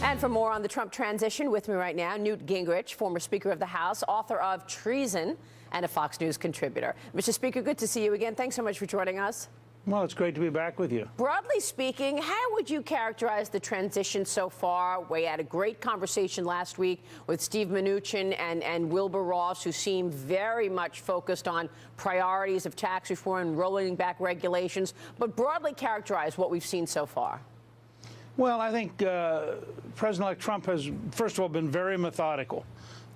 And for more on the Trump transition, with me right now, Newt Gingrich, former Speaker of the House, author of Treason, and a Fox News contributor. Mr. Speaker, good to see you again. Thanks so much for joining us. Well, it's great to be back with you. Broadly speaking, how would you characterize the transition so far? We had a great conversation last week with Steve Mnuchin and Wilbur Ross, who seem very much focused on priorities of tax reform and rolling back regulations. But broadly characterize what we've seen so far. Well, I think President-elect Trump has, first of all, been very methodical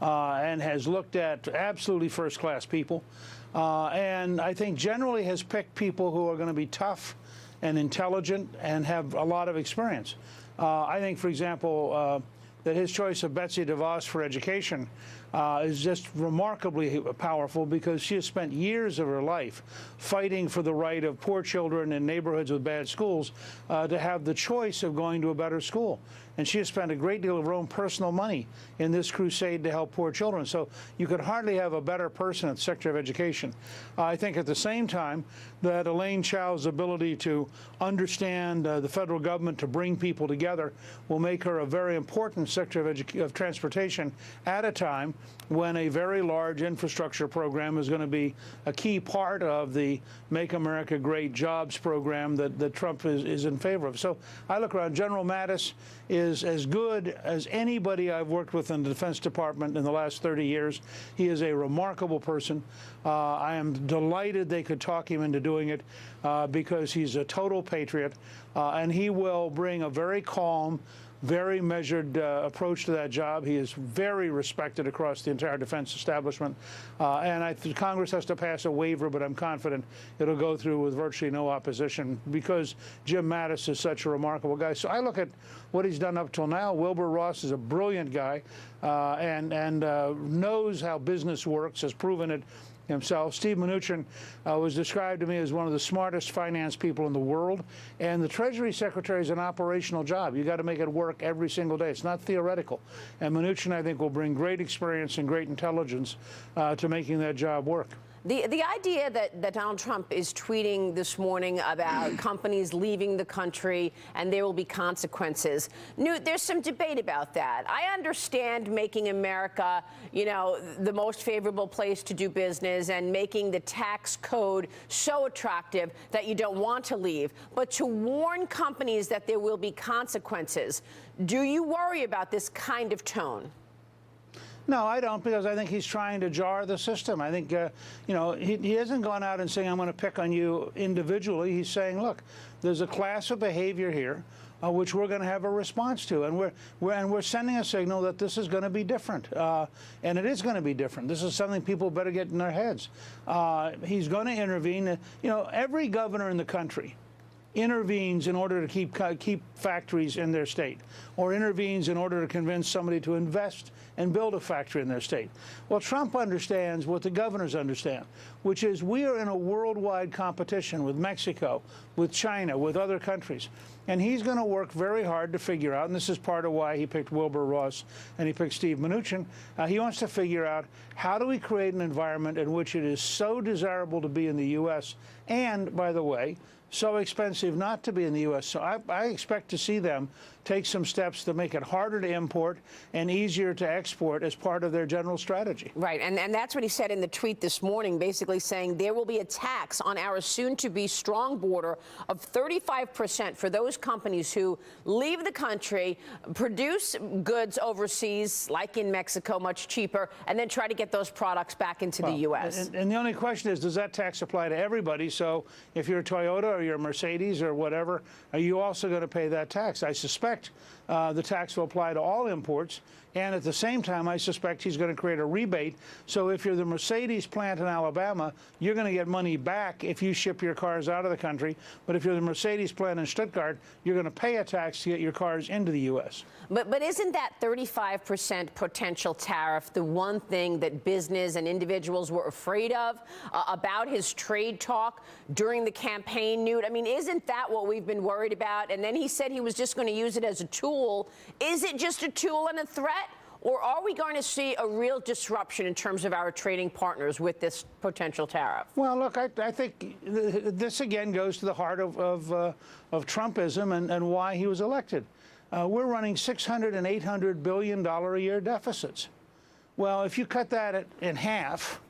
and has looked at absolutely first-class people. And I think generally has picked people who are going to be tough and intelligent and have a lot of experience. I think, for example, that his choice of Betsy DeVos for education is just remarkably powerful, because she has spent years of her life fighting for the right of poor children in neighborhoods with bad schools to have the choice of going to a better school. And she has spent a great deal of her own personal money in this crusade to help poor children. So you could hardly have a better person at the Secretary of Education. I think at the same time that Elaine Chao's ability to understand the federal government, to bring people together, will make her a very important Secretary of Transportation at a time when a very large infrastructure program is going to be a key part of the Make America Great Jobs program that Trump is in favor of. So I look around. General Mattis is as good as anybody I've worked with in the Defense Department in the last 30 years. He is a remarkable person. I am delighted they could talk him into doing it because he's a total patriot, and he will bring a very calm, very measured approach to that job. He is very respected across the entire defense establishment. And Congress has to pass a waiver, but I'm confident it'll go through with virtually no opposition because Jim Mattis is such a remarkable guy. So I look at what he's done up till now. Wilbur Ross is a brilliant guy and knows how business works, has proven it himself. Steve Mnuchin was described to me as one of the smartest finance people in the world, and the Treasury Secretary is an operational job. You got to make it work every single day. It's not theoretical. And Mnuchin, I think, will bring great experience and great intelligence to making that job work. The idea that Donald Trump is tweeting this morning about companies leaving the country and there will be consequences, Newt, there's some debate about that. I understand making America, you know, the most favorable place to do business and making the tax code so attractive that you don't want to leave. But to warn companies that there will be consequences, do you worry about this kind of tone? No, I don't, because I think he's trying to jar the system. I think, you know, he hasn't gone out and saying, I'm going to pick on you individually. He's saying, look, there's a class of behavior here which we're going to have a response to. And we're sending a signal that this is going to be different. And it is going to be different. This is something people better get in their heads. He's going to intervene. You know, every governor in the country intervenes in order to keep factories in their state, or intervenes in order to convince somebody to invest and build a factory in their state. Well, Trump understands what the governors understand, which is we are in a worldwide competition with Mexico, with China, with other countries. And he's going to work very hard to figure out, and this is part of why he picked Wilbur Ross and he picked Steve Mnuchin, he wants to figure out how do we create an environment in which it is so desirable to be in the U.S. and, by the way, so expensive not to be in the U.S. So I expect to see them take some steps to make it harder to import and easier to export as part of their general strategy. Right, and that's what he said in the tweet this morning, basically saying there will be a tax on our soon-to-be strong border of 35% for those companies who leave the country, produce goods overseas, like in Mexico, much cheaper, and then try to get those products back into the U.S. And the only question is, does that tax apply to everybody? So if you're a Toyota or you're a Mercedes or whatever, are you also going to pay that tax? I suspect the tax will apply to all imports. And at the same time, I suspect he's going to create a rebate. So if you're the Mercedes plant in Alabama, you're going to get money back if you ship your cars out of the country. But if you're the Mercedes plant in Stuttgart, you're going to pay a tax to get your cars into the U.S. But isn't that 35% potential tariff the one thing that business and individuals were afraid of about his trade talk during the campaign, Newt? I mean, isn't that what we've been worried about? And then he said he was just going to use it as a tool. Is it just a tool and a threat? Or are we going to see a real disruption in terms of our trading partners with this potential tariff? Well, look, I think this again goes to the heart of Trumpism and why he was elected. we're running $600 and $800 billion a year deficits. Well, if you cut that in half,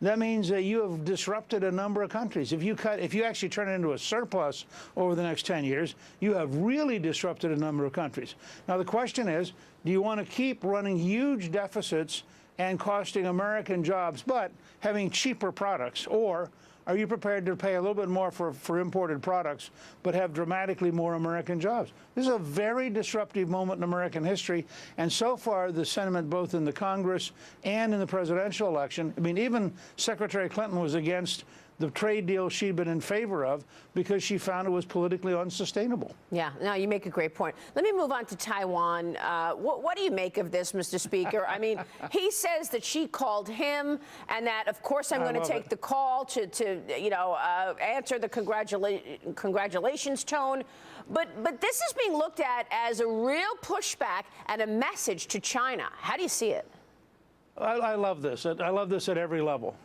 that means that you have disrupted a number of countries. If you actually turn it into a surplus over the next 10 years, you have really disrupted a number of countries. Now, the question is, do you want to keep running huge deficits and costing American jobs, but having cheaper products? Or are you prepared to pay a little bit more for imported products, but have dramatically more American jobs? This is a very disruptive moment in American history, and so far the sentiment both in the Congress and in the presidential election, I mean, even Secretary Clinton was against the trade deal she'd been in favor of because she found it was politically unsustainable. Yeah, no, you make a great point. Let me move on to Taiwan. What do you make of this, Mr. Speaker? I mean, he says that she called him and that, of course, I'm going to take the call to answer the congratulations tone. But this is being looked at as a real pushback and a message to China. How do you see it? I love this. I love this at every level.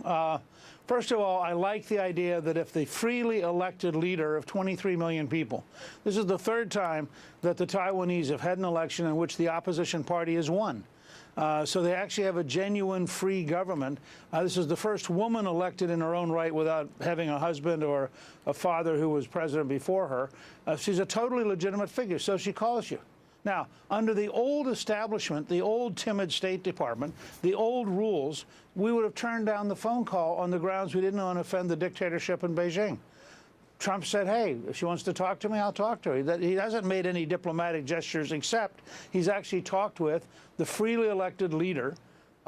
First of all, I like the idea that if the freely elected leader of 23 million people, this is the third time that the Taiwanese have had an election in which the opposition party has won. So they actually have a genuine free government. This is the first woman elected in her own right without having a husband or a father who was president before her. She's a totally legitimate figure, so she calls you. Now, under the old establishment, the old timid State Department, the old rules, we would have turned down the phone call on the grounds we didn't want to offend the dictatorship in Beijing. Trump said, hey, if she wants to talk to me, I'll talk to her. He hasn't made any diplomatic gestures except he's actually talked with the freely elected leader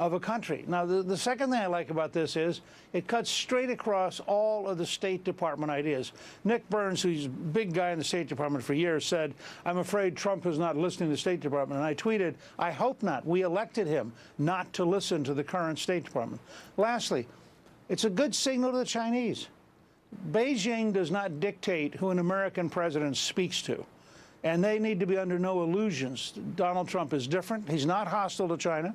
of a country. Now, the second thing I like about this is it cuts straight across all of the State Department ideas. Nick Burns, who's a big guy in the State Department for years, said, I'm afraid Trump is not listening to the State Department. And I tweeted, I hope not. We elected him not to listen to the current State Department. Lastly, it's a good signal to the Chinese. Beijing does not dictate who an American president speaks to. And they need to be under no illusions. Donald Trump is different. He's not hostile to China.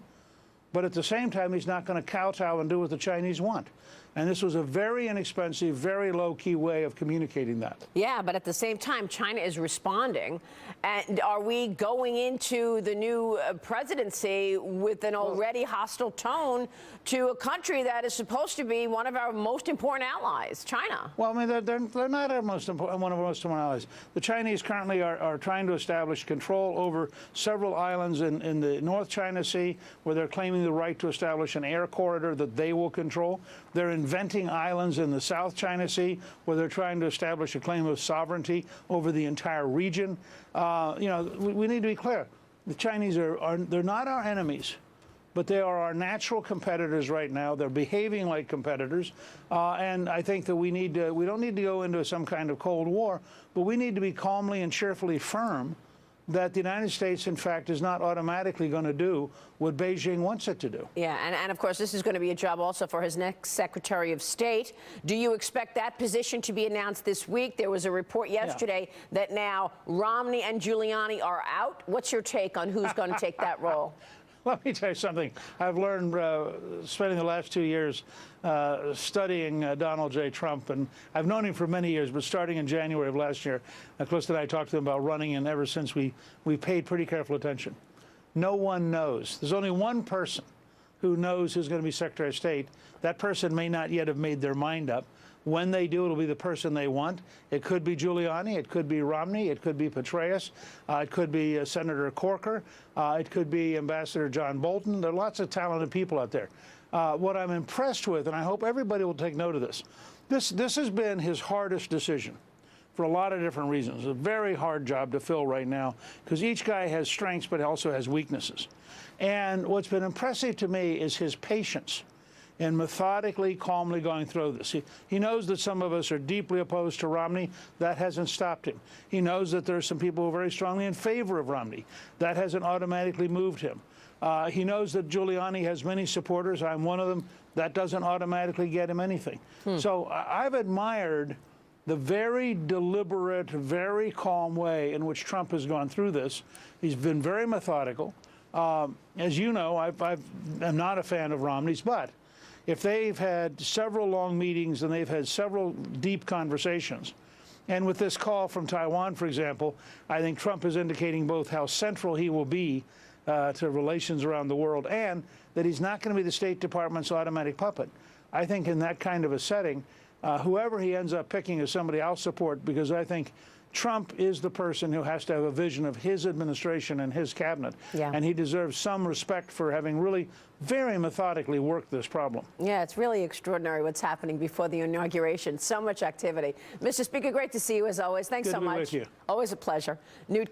But at the same time, he's not going to kowtow and do what the Chinese want. And this was a very inexpensive, very low-key way of communicating that. Yeah, but at the same time, China is responding. And are we going into the new presidency with an already hostile tone to a country that is supposed to be one of our most important allies, China? Well, I mean, they're not our most important, one of our most important allies. The Chinese currently are trying to establish control over several islands in the North China Sea, where they're claiming the right to establish an air corridor that they will control. They're inventing islands in the South China Sea where they're trying to establish a claim of sovereignty over the entire region. We need to be clear. The Chinese they're not our enemies, but they are our natural competitors right now. They're behaving like competitors, and I think that we don't need to go into some kind of Cold War, but we need to be calmly and cheerfully firm that the United States, in fact, is not automatically going to do what Beijing wants it to do. Yeah, and of course, this is going to be a job also for his next Secretary of State. Do you expect that position to be announced this week? There was a report yesterday that now Romney and Giuliani are out. What's your take on who's going to take that role? Let me tell you something. I've learned spending the last 2 years studying Donald J. Trump, and I've known him for many years, but starting in January of last year, Clifton and I talked to him about running, and ever since we paid pretty careful attention. No one knows. There's only one person who knows who's going to be Secretary of State. That person may not yet have made their mind up. When they do, it'll be the person they want. It could be Giuliani. It could be Romney. It could be Petraeus. It could be Senator Corker. It could be Ambassador John Bolton. There are lots of talented people out there. What I'm impressed with, and I hope everybody will take note of this has been his hardest decision for a lot of different reasons. It's a very hard job to fill right now because each guy has strengths but also has weaknesses. And what's been impressive to me is his patience and methodically, calmly going through this. He knows that some of us are deeply opposed to Romney. That hasn't stopped him. He knows that there are some people who are very strongly in favor of Romney. That hasn't automatically moved him. He knows that Giuliani has many supporters. I'm one of them. That doesn't automatically get him anything. So I've admired the very deliberate, very calm way in which Trump has gone through this. He's been very methodical. As you know, I'm not a fan of Romney's, but if they've had several long meetings and they've had several deep conversations, And with this call from Taiwan, for example, I think Trump is indicating both how central he will be to relations around the world and that he's not going to be the State Department's automatic puppet. I think in that kind of a setting, whoever he ends up picking is somebody I'll support, because I think Trump is the person who has to have a vision of his administration and his cabinet. Yeah. And he deserves some respect for having really very methodically worked this problem. Yeah, it's really extraordinary what's happening before the inauguration. So much activity. Mr. Speaker, great to see you as always. Thanks Good so to be much. with you. Always a pleasure. Newt Gingrich.